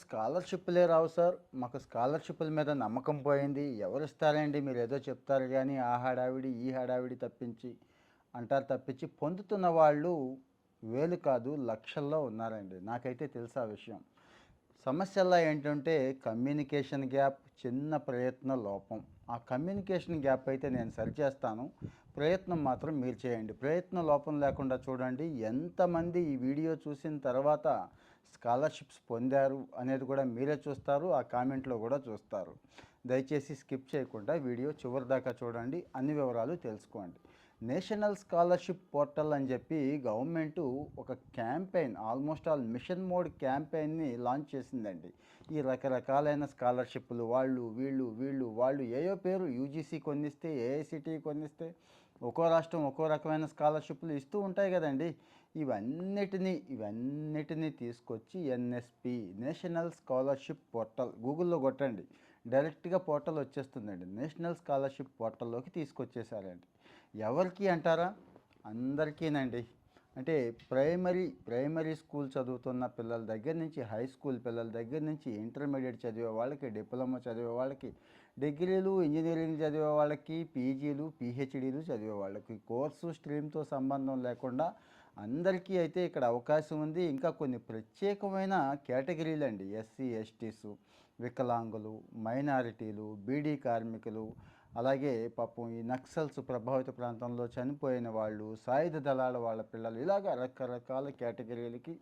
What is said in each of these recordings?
స్కాలర్‌షిప్పులే రావు sir. మాకు స్కాలర్‌షిప్పుల మీద నమ్మకం పోయింది. ఎవరిస్తారండి మీరేదో చెప్తారు గానీ, ఆ హడావిడి, ఈ హడావిడి తప్పించి అంటారు తప్పించి, పొందుతున్న వాళ్ళు వేలు కాదు లక్షల్లో ఉన్నారండి. నాకైతే తెలుసు ఆ విషయం. సమస్యల్లా ఏంటంటే కమ్యూనికేషన్ గ్యాప్, చిన్న ప్రయత్న లోపం. ఆ కమ్యూనికేషన్ గ్యాప్ అయితే నేను సరిచేస్తాను. ప్రయత్నం మాత్రం మీరు చేయండి. ప్రయత్న లోపం లేకుండా చూడండి. ఎంతమంది ఈ వీడియో చూసిన తర్వాత స్కాలర్‌షిప్స్ పొందారు అనేది కూడా మీరే చూస్తారు. ఆ కామెంట్‌లో కూడా చూస్తారు. దయచేసి స్కిప్ చేయకుండా వీడియో చివరిదాకా చూడండి. అన్ని వివరాలు తెలుసుకోండి. నేషనల్ స్కాలర్‌షిప్ పోర్టల్ అని చెప్పి గవర్నమెంటు ఒక campaign almost all mission mode క్యాంపెయిన్‌ని లాంచ్ చేసిందండి. ఈ రకరకాలైన స్కాలర్‌షిప్పులు వాళ్ళు ఏయో పేరు యూజీసీ కొన్నిస్తే, ఏఐసీటీఈ కొన్నిస్తే, ఒక్కో రాష్ట్రం ఒక్కో రకమైన స్కాలర్‌షిప్పులు ఇస్తూ ఉంటాయి కదండీ! ఇవన్నిటిని తీసుకొచ్చి ఎన్ఎస్‌పి నేషనల్ స్కాలర్‌షిప్ పోర్టల్ గూగుల్‌లో కొట్టండి. డైరెక్ట్‌గా పోర్టల్ వచ్చేస్తుందండి. నేషనల్ స్కాలర్‌షిప్ పోర్టల్‌లోకి తీసుకొచ్చేసారండి. ఎవరికి అంటారా? అందరికీనండి. అంటే ప్రైమరీ స్కూల్ చదువుతున్న పిల్లల దగ్గర నుంచి, హై స్కూల్ పిల్లల దగ్గర నుంచి, ఇంటర్మీడియేట్ చదివే వాళ్ళకి, డిప్లొమా చదివే వాళ్ళకి, డిగ్రీలు, ఇంజినీరింగ్ చదివే వాళ్ళకి, పీజీలు, పీహెచ్‌డీలు చదివే వాళ్ళకి, కోర్సు స్ట్రీమ్‌తో సంబంధం లేకుండా అందరికీ అయితే ఇక్కడ అవకాశం ఉంది. ఇంకా కొన్ని ప్రత్యేకమైన కేటగిరీలండి. ఎస్సీ, ఎస్టీసు, వికలాంగులు, మైనారిటీలు, బీడీ కార్మికులు, అలాగే పాపం ఈ నక్సల్స్ ప్రభావిత ప్రాంతంలో చనిపోయిన వాళ్ళు, సాయుధ దళాల వాళ్ళ పిల్లలు, ఇలాగ రకరకాల కేటగిరీలకి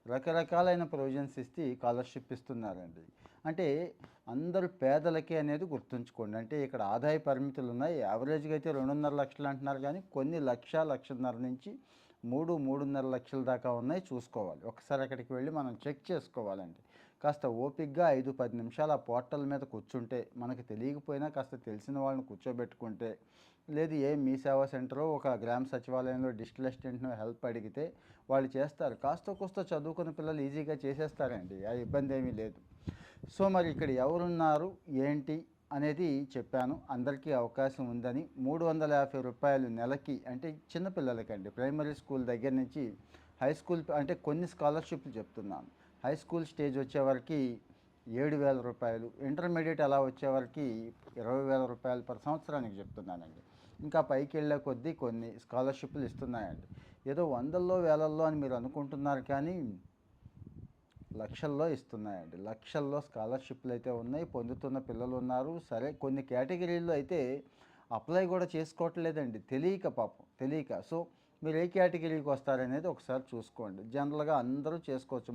రకరకాలైన ప్రొవిజన్స్ ఇస్తే స్కాలర్‌షిప్ ఇస్తున్నారండి. అంటే అందరూ పేదలకే అనేది గుర్తుంచుకోండి. అంటే ఇక్కడ ఆదాయ పరిమితులు ఉన్నాయి. యావరేజ్‌గా అయితే 2.5 లక్షలు అంటున్నారు కానీ కొన్ని లక్ష, లక్షన్నర నుంచి 3.5 లక్షల దాకా ఉన్నాయి చూసుకోవాలి. ఒకసారి అక్కడికి వెళ్ళి మనం చెక్ చేసుకోవాలండి. కాస్త ఓపికగా 5, 10 నిమిషాలు ఆ పోర్టల్ మీద కూర్చుంటే, మనకు తెలియకపోయినా కాస్త తెలిసిన వాళ్ళని కూర్చోబెట్టుకుంటే, లేదు మీ సేవా సెంటరో, ఒక గ్రామ సచివాలయంలో డిజిటల్ అసిస్టెంట్‌నో హెల్ప్ అడిగితే వాళ్ళు చేస్తారు. కాస్తో కూస్తో చదువుకున్న పిల్లలు ఈజీగా చేసేస్తారండి. ఆ ఇబ్బందేమీ లేదు. సో, మరి ఇక్కడ ఎవరున్నారు, ఏంటి అనేది చెప్పాను. అందరికీ అవకాశం ఉందని. రూ. 350 నెలకి అంటే చిన్న పిల్లలకండి. ప్రైమరీ స్కూల్ దగ్గర నుంచి హై స్కూల్ అంటే కొన్ని స్కాలర్‌షిప్‌లు చెప్తున్నాను. హై స్కూల్ స్టేజ్ వచ్చేవరకి రూ. 7,000, ఇంటర్మీడియేట్ అలా వచ్చేవరకి రూ. 20,000 పర్ సంవత్సరానికి చెప్తున్నానండి. ఇంకా పైకెళ్ళే కొద్దీ కొన్ని స్కాలర్‌షిప్‌లు ఇస్తున్నాయండి. ఏదో వందల్లో, వేలల్లో అని మీరు అనుకుంటున్నారు కానీ లక్షల్లో ఇస్తున్నాయండి. లక్షల్లో స్కాలర్‌షిప్‌లు అయితే ఉన్నాయి. పొందుతున్న పిల్లలు ఉన్నారు. సరే కొన్ని కేటగిరీల్లో అయితే అప్లై కూడా చేసుకోవట్లేదండి. తెలియక పాపం తెలియక. సో, మీరు ఏ కేటగిరీకి వస్తారనేది ఒకసారి చూసుకోండి. జనరల్‌గా అందరూ చేసుకోవచ్చు.